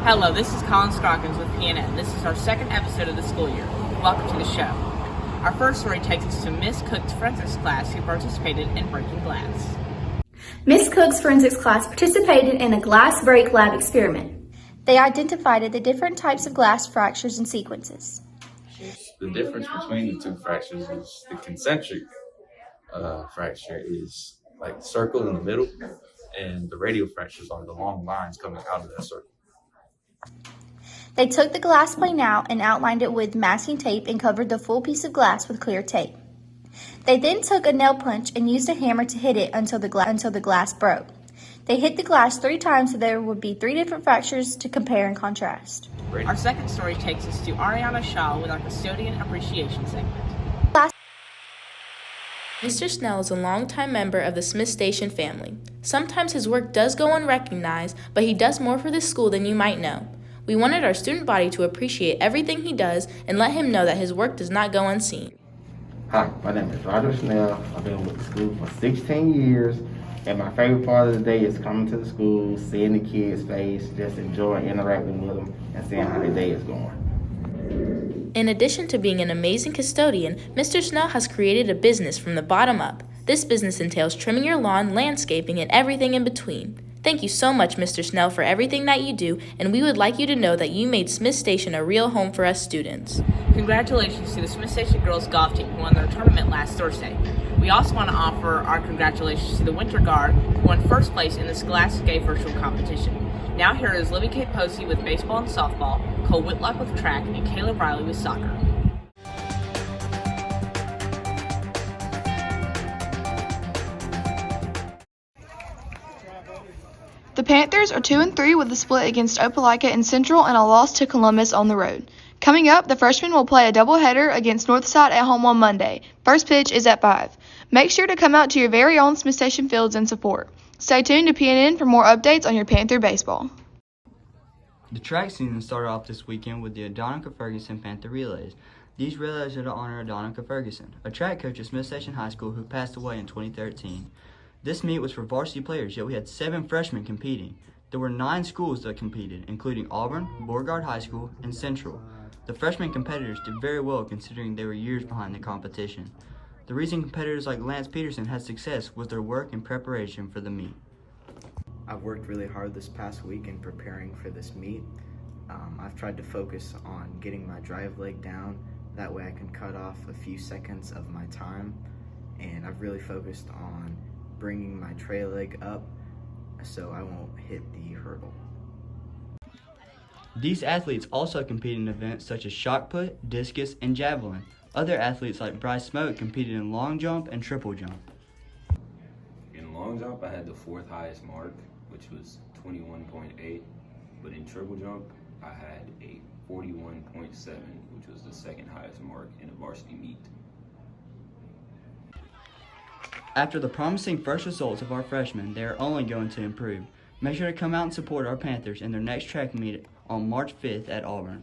Hello, this is Colin Scroggins with PNN. This is our second episode of the school year. Welcome to the show. Our first story takes us to Miss Cook's forensics class who participated in breaking glass. Miss Cook's forensics class participated in a glass break lab experiment. They identified the different types of glass fractures and sequences. The difference between the two fractures is the concentric fracture is like the circle in the middle, and the radial fractures are the long lines coming out of that circle. They took the glass plane out and outlined it with masking tape and covered the full piece of glass with clear tape. They then took a nail punch and used a hammer to hit it until the glass broke. They hit the glass 3 times so there would be 3 different fractures to compare and contrast. Our second story takes us to Ariana Shaw with our Custodian Appreciation segment. Mr. Snell is a longtime member of the Smith Station family. Sometimes his work does go unrecognized, but he does more for this school than you might know. We wanted our student body to appreciate everything he does and let him know that his work does not go unseen. Hi, my name is Roger Snell. I've been with the school for 16 years, and my favorite part of the day is coming to the school, seeing the kids' face, just enjoying interacting with them, and seeing how their day is going. In addition to being an amazing custodian, Mr. Snell has created a business from the bottom up. This business entails trimming your lawn, landscaping, and everything in between. Thank you so much, Mr. Snell, for everything that you do, and we would like you to know that you made Smith Station a real home for us students. Congratulations to the Smith Station girls golf team who won their tournament last Thursday. We also want to offer our congratulations to the Winter Guard who won first place in the Scholastic Day virtual competition. Now here is Libby K. Posey with baseball and softball, Cole Whitlock with track, and Caleb Riley with soccer. The Panthers are 2-3 with a split against Opelika in Central and a loss to Columbus on the road. Coming up, the freshmen will play a doubleheader against Northside at home on Monday. First pitch is at 5. Make sure to come out to your very own Smith Station fields and support. Stay tuned to PNN for more updates on your Panther baseball. The track season started off this weekend with the Adonica Ferguson Panther Relays. These relays are to honor Adonica Ferguson, a track coach at Smith Station High School who passed away in 2013. This meet was for varsity players, yet we had 7 freshmen competing. There were 9 schools that competed, including Auburn, Beauregard High School, and Central. The freshman competitors did very well considering they were years behind the competition. The reason competitors like Lance Peterson had success was their work and preparation for the meet. I've worked really hard this past week in preparing for this meet. I've tried to focus on getting my drive leg down, that way I can cut off a few seconds of my time, and I've really focused on bringing my trail leg up so I won't hit the hurdle. These athletes also compete in events such as shot put, discus, and javelin. Other athletes like Bryce Smoke competed in long jump and triple jump. In long jump, I had the 4th highest mark, which was 21.8, but in triple jump, I had a 41.7, which was the 2nd highest mark in a varsity meet. After the promising first results of our freshmen, they are only going to improve. Make sure to come out and support our Panthers in their next track meet on March 5th at Auburn.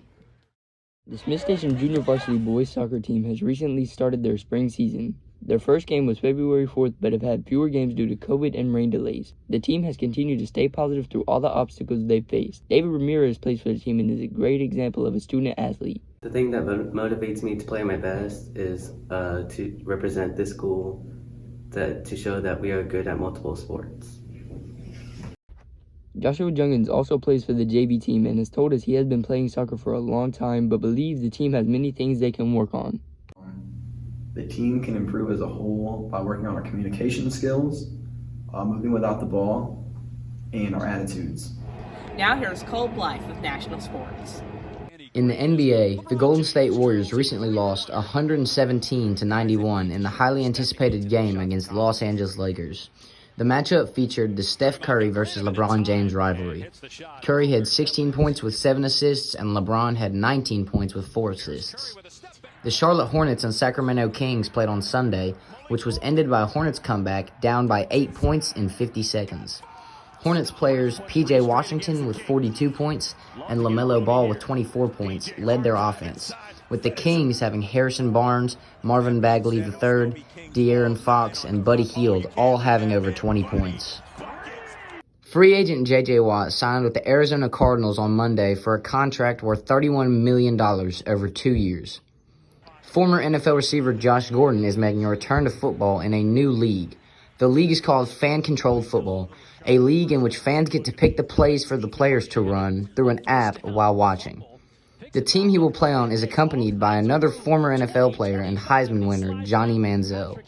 The Smith Station Junior Varsity Boys Soccer team has recently started their spring season. Their first game was February 4th, but have had fewer games due to COVID and rain delays. The team has continued to stay positive through all the obstacles they've faced. David Ramirez plays for the team and is a great example of a student athlete. The thing that motivates me to play my best is to represent this school, to show that we are good at multiple sports. Joshua Jungins also plays for the JV team and has told us he has been playing soccer for a long time but believes the team has many things they can work on. The team can improve as a whole by working on our communication skills, moving without the ball, and our attitudes. Now here's Cole Blythe with National Sports. In the NBA, the Golden State Warriors recently lost 117-91 in the highly anticipated game against the Los Angeles Lakers. The matchup featured the Steph Curry versus LeBron James rivalry. Curry had 16 points with 7 assists, and LeBron had 19 points with 4 assists. The Charlotte Hornets and Sacramento Kings played on Sunday, which was ended by a Hornets comeback down by 8 points in 50 seconds. Hornets players P.J. Washington with 42 points and LaMelo Ball with 24 points led their offense, with the Kings having Harrison Barnes, Marvin Bagley III, De'Aaron Fox, and Buddy Hield all having over 20 points. Free agent J.J. Watt signed with the Arizona Cardinals on Monday for a contract worth $31 million over 2 years. Former NFL receiver Josh Gordon is making a return to football in a new league. The league is called Fan-Controlled Football, a league in which fans get to pick the plays for the players to run through an app while watching. The team he will play on is accompanied by another former NFL player and Heisman winner, Johnny Manziel.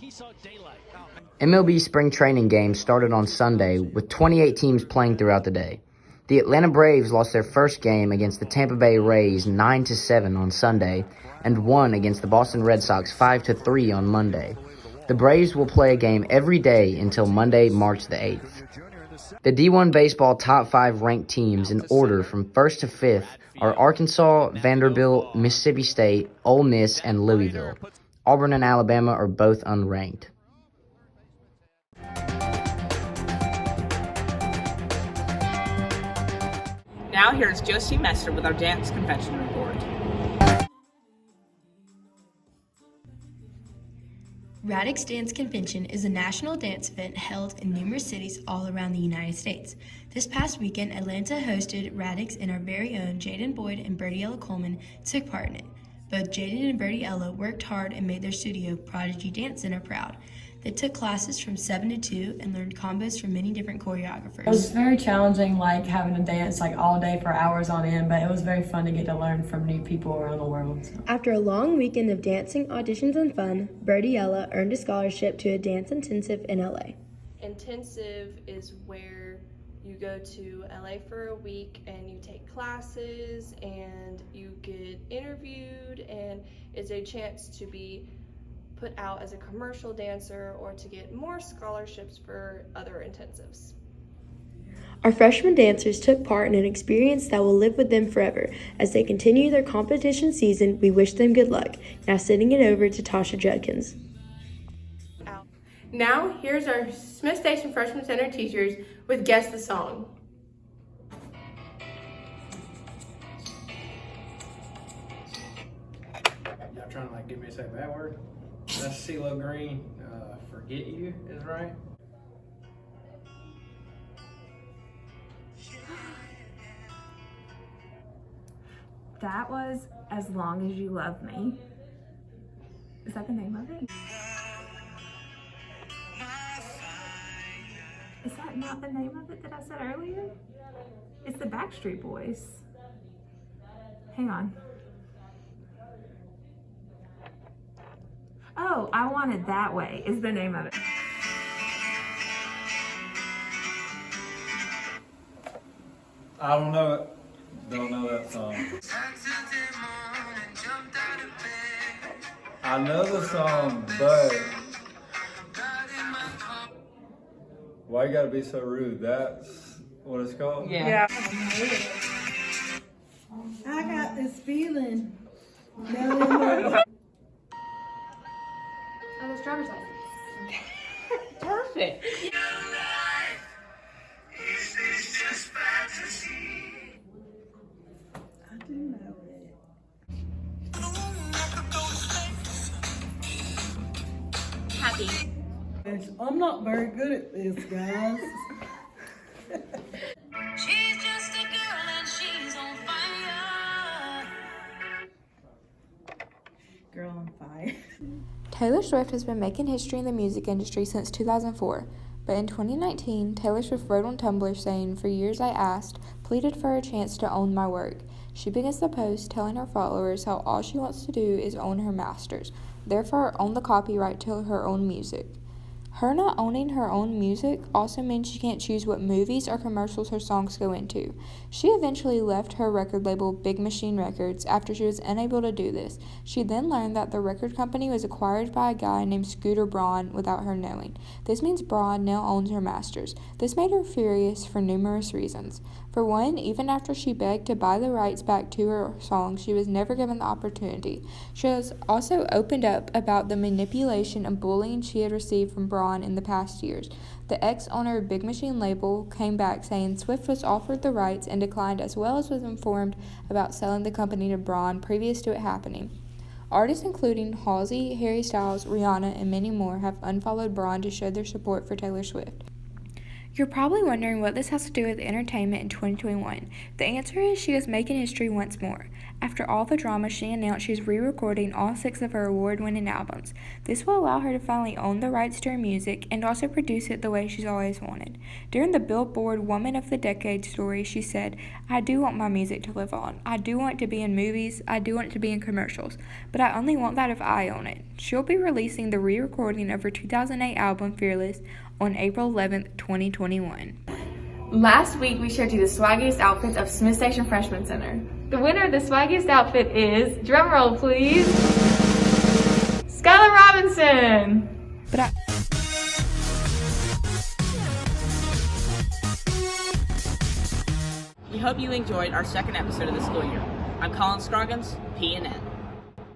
MLB spring training games started on Sunday with 28 teams playing throughout the day. The Atlanta Braves lost their first game against the Tampa Bay Rays 9-7 on Sunday and won against the Boston Red Sox 5-3 on Monday. The Braves will play a game every day until Monday, March the 8th. The D1 baseball top 5 ranked teams in order from 1st to 5th are Arkansas, Vanderbilt, Mississippi State, Ole Miss, and Louisville. Auburn and Alabama are both unranked. Now here's Josie Messer with our dance convention report. Radix Dance Convention is a national dance event held in numerous cities all around the United States. This past weekend, Atlanta hosted Radix, and our very own Jaden Boyd and Birdie Ella Coleman took part in it. Both Jaden and Birdie Ella worked hard and made their studio, Prodigy Dance Center, proud. They took classes from 7 to 2 and learned combos from many different choreographers. It was very challenging, like having to dance all day for hours on end, but it was very fun to get to learn from new people around the world. So. After a long weekend of dancing, auditions, and fun, Birdie Ella earned a scholarship to a dance intensive in LA. Intensive is where you go to LA for a week and you take classes and you get interviewed, and it's a chance to be put out as a commercial dancer or to get more scholarships for other intensives. Our freshman dancers took part in an experience that will live with them forever. As they continue their competition season, we wish them good luck. Now sending it over to Tasha Judkins. Now, here's our Smith Station Freshman Center teachers with Guess the Song. Y'all trying to get me to say a bad word? That's CeeLo Green, Forget You is right. That was As Long As You Love Me. Is that the name of it? Is that not the name of it that I said earlier? It's the Backstreet Boys. Hang on. Oh, I Want It That Way is the name of it. I don't know it. Don't know that song. I know the song, but why you gotta be so rude? That's what it's called? Yeah. I got this feeling. Oh, it's driver's license. Perfect. I do know it. Happy. I'm not very good at this, guys. She's just a girl and she's on fire. Girl on fire. Taylor Swift has been making history in the music industry since 2004, but in 2019, Taylor Swift wrote on Tumblr saying, "For years I asked, pleaded for a chance to own my work." She begins the post telling her followers how all she wants to do is own her masters, therefore own the copyright to her own music. Her not owning her own music also means she can't choose what movies or commercials her songs go into. She eventually left her record label Big Machine Records after she was unable to do this. She then learned that the record company was acquired by a guy named Scooter Braun without her knowing. This means Braun now owns her masters. This made her furious for numerous reasons. For one, even after she begged to buy the rights back to her songs, she was never given the opportunity. She has also opened up about the manipulation and bullying she had received from Braun in the past years. The ex-owner of Big Machine label came back saying Swift was offered the rights and declined, as well as was informed about selling the company to Braun previous to it happening. Artists including Halsey, Harry Styles, Rihanna, and many more have unfollowed Braun to show their support for Taylor Swift. You're probably wondering what this has to do with entertainment in 2021. The answer is she is making history once more. After all the drama, she announced she's re-recording all 6 of her award-winning albums. This will allow her to finally own the rights to her music and also produce it the way she's always wanted. During the Billboard Woman of the Decade story, she said, "I do want my music to live on. I do want it to be in movies. I do want it to be in commercials. But I only want that if I own it." She'll be releasing the re-recording of her 2008 album, Fearless, on April 11th, 2021. Last week, we showed you the swaggiest outfits of Smith Station Freshman Center. The winner of the swaggiest outfit is, drumroll please, Skylar Robinson. We hope you enjoyed our second episode of the school year. I'm Colin Scroggins, PNN.